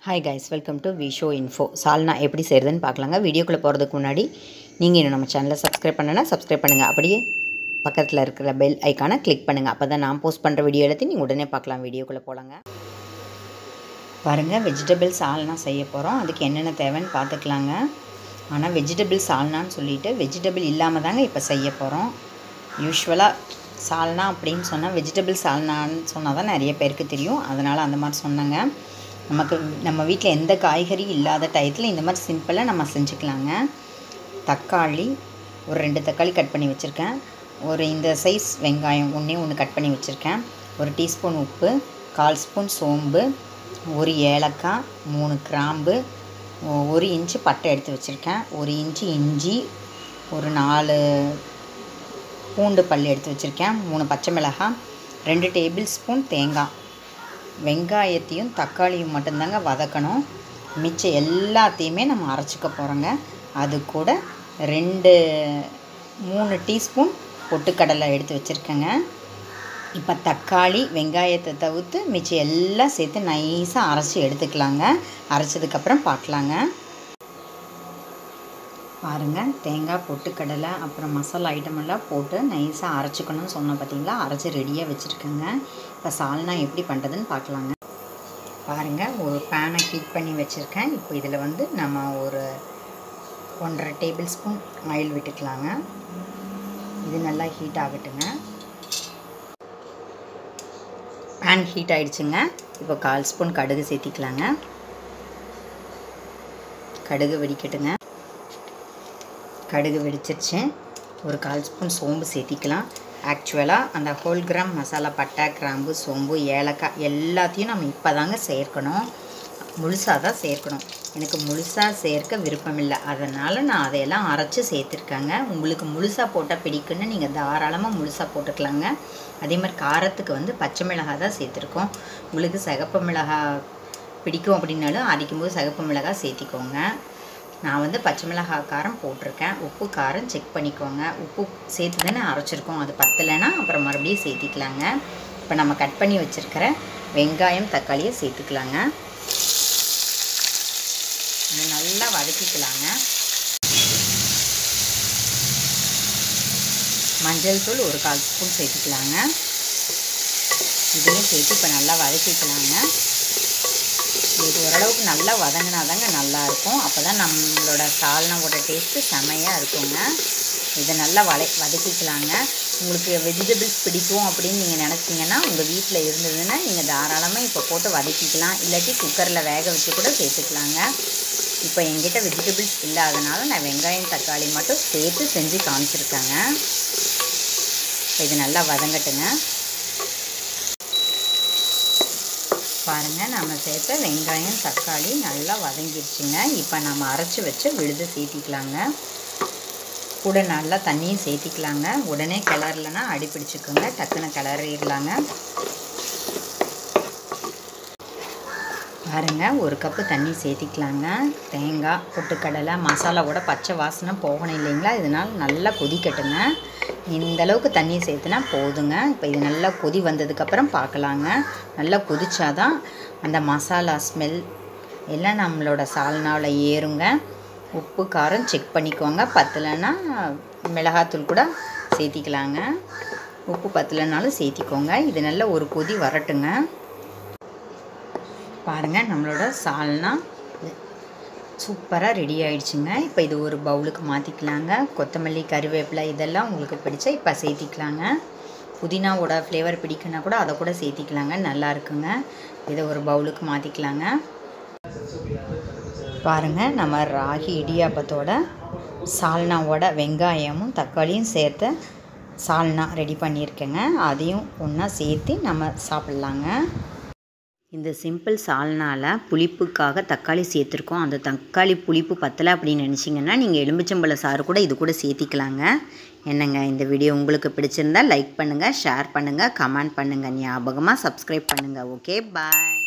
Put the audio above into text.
Hi guys, welcome to Visho Info. Salna எப்படி செய்யறதுன்னு பார்க்கலாங்க. வீடியோக்குள்ள போறதுக்கு முன்னாடி நீங்க இன்னும் நம்ம சேனலை சப்ஸ்கிரைப் பண்ணலனா சப்ஸ்கிரைப் பண்ணுங்க. அப்படியே பக்கத்துல இருக்கிற பெல் ஐகானை கிளிக் பண்ணுங்க. அப்பதான் நான் போஸ்ட் பண்ற வீடியோ எல்லாத்தையும் நீங்க உடனே பார்க்கலாம். வீடியோக்குள்ள போலாங்க. பாருங்க வெஜிடபிள் சால்னா செய்ய போறோம். அதுக்கு என்னென்ன தேவைன்னு பார்த்துக்கலாங்க. ஆனா வெஜிடபிள் சால்னான்னு சொல்லிட்டு வெஜிடபிள் இல்லாம தாங்க இப்ப செய்ய போறோம். யூசுவலா சால்னா அப்படினு சொன்னா வெஜிடபிள் சால்னான்னு சொன்னா தான் நிறைய பேருக்கு தெரியும். அதனால அந்த மாதிரி சொன்னங்க. நம்ம வீட்டில் எந்த காய்கறி இல்லாத டயத்தில் இந்த மாதிரி சிம்பிளாக நம்ம செஞ்சுக்கலாங்க. தக்காளி ஒரு 2 தக்காளி கட் பண்ணி வச்சுருக்கேன். ஒரு இந்த சைஸ் வெங்காயம் ஒன்று கட் பண்ணி வச்சுருக்கேன். ஒரு டீஸ்பூன் உப்பு, 1/4 ஸ்பூன் சோம்பு, ஒரு ஏலக்காய், 3 கிராம்பு, 1 இன்ச்சு பட்டை எடுத்து வச்சுருக்கேன். 1 இன்ச்சு இஞ்சி, ஒரு 4 பூண்டு பல் எடுத்து வச்சுருக்கேன். 3 பச்சை மிளகாய், 2 டேபிள் ஸ்பூன் தேங்காய். வெங்காயத்தையும் தக்காளியும் மட்டும்தாங்க வதக்கணும். மிச்சம் எல்லாத்தையுமே நம்ம அரைச்சிக்க போகிறோங்க. அது கூட 3 டீஸ்பூன் பொட்டுக்கடலை எடுத்து வச்சுருக்கேங்க. இப்போ தக்காளி வெங்காயத்தை தவிர்த்து மிச்சம் எல்லாம் சேர்த்து நைஸாக அரைச்சி எடுத்துக்கலாங்க. அரைச்சதுக்கப்புறம் பார்க்கலாங்க. பாருங்கள், தேங்காய் பொட்டுக்கடலை அப்புறம் மசாலா ஐட்டம் எல்லாம் போட்டு நைஸாக அரைச்சிக்கணும்னு சொன்ன பார்த்தீங்களா, அரைச்சி ரெடியாக வச்சுருக்கேங்க. இப்போ சால்னா எப்படி பண்ணுறதுன்னு பார்க்கலாங்க. பாருங்கள், ஒரு பேனை ஹீட் பண்ணி வச்சுருக்கேன். இப்போ இதில் நம்ம ஒரு 1.5 டேபிள் ஸ்பூன் ஆயில் விட்டுக்கலாங்க. இது நல்லா ஹீட் ஆகட்டுங்க. பேன் ஹீட் ஆகிடுச்சுங்க. இப்போ 1/4 ஸ்பூன் கடுகு சேர்த்திக்கலாங்க. கடுகு வெடிக்கட்டுங்க. கடுகு வெடிச்சிருச்சு. ஒரு 1/4 ஸ்பூன் சோம்பு சேர்த்திக்கலாம். ஆக்சுவலாக அந்த ஹோல் கிராம் மசாலா பட்டை, கிராம்பு, சோம்பு, ஏலக்காய் எல்லாத்தையும் நம்ம இப்போ தாங்க சேர்க்கணும். முழுசாக தான் சேர்க்கணும். எனக்கு முழுசாக சேர்க்க விருப்பம் இல்லை. அதனால் நான் அதையெல்லாம் அரைச்சி சேர்த்துருக்கேங்க. உங்களுக்கு முழுசாக போட்டால் பிடிக்குன்னு நீங்கள் தாராளமாக முழுசாக போட்டுக்கலாங்க. அதே மாதிரி காரத்துக்கு பச்சை மிளகாய் தான் சேர்த்துருக்கோம். உங்களுக்கு சிகப்பு மிளகாய் பிடிக்கும் அப்படின்னாலும் அரைக்கும்போது சிகப்பு மிளகாய் சேர்த்திக்கோங்க. நான் பச்சை மிளகாய் காரம் போட்டிருக்கேன். உப்பு காரம் செக் பண்ணிக்கோங்க. உப்பு சேர்த்து தானே அரைச்சிருக்கோம். அது பத்தலைன்னா அப்புறம் மறுபடியும் சேர்த்திக்கலாங்க. இப்போ நம்ம கட் பண்ணி வச்சுருக்கிற வெங்காயம் தக்காளியை சேர்த்துக்கலாங்க. இது நல்லா வதக்கிக்கலாங்க. மஞ்சள் தூள் ஒரு 1/4 ஸ்பூன் சேர்த்துக்கலாங்க. இதையும் சேர்த்து இப்போ நல்லா வதக்கிக்கலாங்க. இது ஓரளவுக்கு நல்லா வதங்கினா தாங்க நல்லாயிருக்கும். அப்போ தான் நம்மளோட சால்னாவோட டேஸ்ட்டு செமையாக இருக்குங்க. இதை நல்லா வதக்கிக்கலாங்க. உங்களுக்கு வெஜிடபிள்ஸ் பிடிக்கும் அப்படின்னு நீங்கள் நினச்சிங்கன்னா உங்கள் வீட்டில் இருந்ததுன்னா நீங்கள் தாராளமாக இப்போ போட்டு வதக்கிக்கலாம். இல்லாட்டி குக்கரில் வேக வச்சு கூட சேர்த்துக்கலாங்க. இப்போ என்கிட்ட வெஜிடபிள்ஸ் இல்லாதனால நான் வெங்காயம் தக்காளி மட்டும் சேர்த்து செஞ்சு காமிச்சிருக்கேங்க. இது நல்லா வதங்கட்டுங்க. பாருங்கள், நம்ம சேர்த்த வெங்காயம் தக்காளி நல்லா வதங்கிடுச்சுங்க. இப்போ நம்ம அரைச்சி வச்சு விழுது சேர்த்திக்கலாங்க. கூட நல்லா தண்ணியும் சேர்த்திக்கலாங்க. உடனே கிளறலைன்னா அடி பிடிச்சிக்கோங்க. டக்குன்னு கிளறிடலாங்க. பாருங்கள், 1 கப்பு தண்ணி சேர்த்திக்கலாங்க. தேங்காய் பொட்டுக்கடலை மசாலாவோட பச்சை வாசனை போகணும் இல்லைங்களா, இதனால் நல்லா கொதிக்கட்டுங்க. இந்தளவுக்கு தண்ணி சேர்த்துனா போதுங்க. இப்போ இது நல்லா கொதி வந்ததுக்கப்புறம் பார்க்கலாங்க. நல்லா கொதிச்சாதான் அந்த மசாலா ஸ்மெல் எல்லாம் நம்மளோட சால்னாவில் ஏறுங்க. உப்பு காரம் செக் பண்ணிக்கோங்க. பத்தலைன்னா மிளகாத்தூள் கூட சேர்த்திக்கலாங்க. உப்பு பத்தலைனாலும் சேர்த்திக்கோங்க. இது நல்லா ஒரு கொதி வரட்டுங்க. பாருங்கள், நம்மளோட சால்னா சூப்பராக ரெடி ஆகிடுச்சுங்க. இப்போ இது ஒரு பவுலுக்கு மாற்றிக்கலாங்க. கொத்தமல்லி கருவேப்பிலை இதெல்லாம் உங்களுக்கு பிடிச்சா இப்போ சேர்த்திக்கலாங்க. புதினாவோட ஃப்ளேவர் பிடிக்குன்னா கூட அதை கூட சேர்த்திக்கலாங்க. நல்லா இருக்குங்க. இதை ஒரு பவுலுக்கு மாற்றிக்கலாங்க. பாருங்கள், நம்ம ராகி இடியாப்பத்தோட சால்னாவோட வெங்காயமும் தக்காளியும் சேர்த்து சால்னா ரெடி பண்ணியிருக்கேங்க. அதையும் ஒன்றா சேர்த்து நம்ம சாப்பிட்லாங்க. இந்த சிம்பிள் சால்னாவில் புளிப்புக்காக தக்காளி சேர்த்துருக்கோம். அந்த தக்காளி புளிப்பு பத்தலை அப்படின்னு நினச்சிங்கன்னா நீங்கள் எலுமிச்சம்பழ சாறு கூட இது கூட சேர்த்திக்கலாங்க. என்னங்க, இந்த வீடியோ உங்களுக்கு பிடிச்சிருந்தா லைக் பண்ணுங்கள், ஷேர் பண்ணுங்கள், கமெண்ட் பண்ணுங்கள். ஞாபகமாக சப்ஸ்கிரைப் பண்ணுங்கள். ஓகே, பாய்.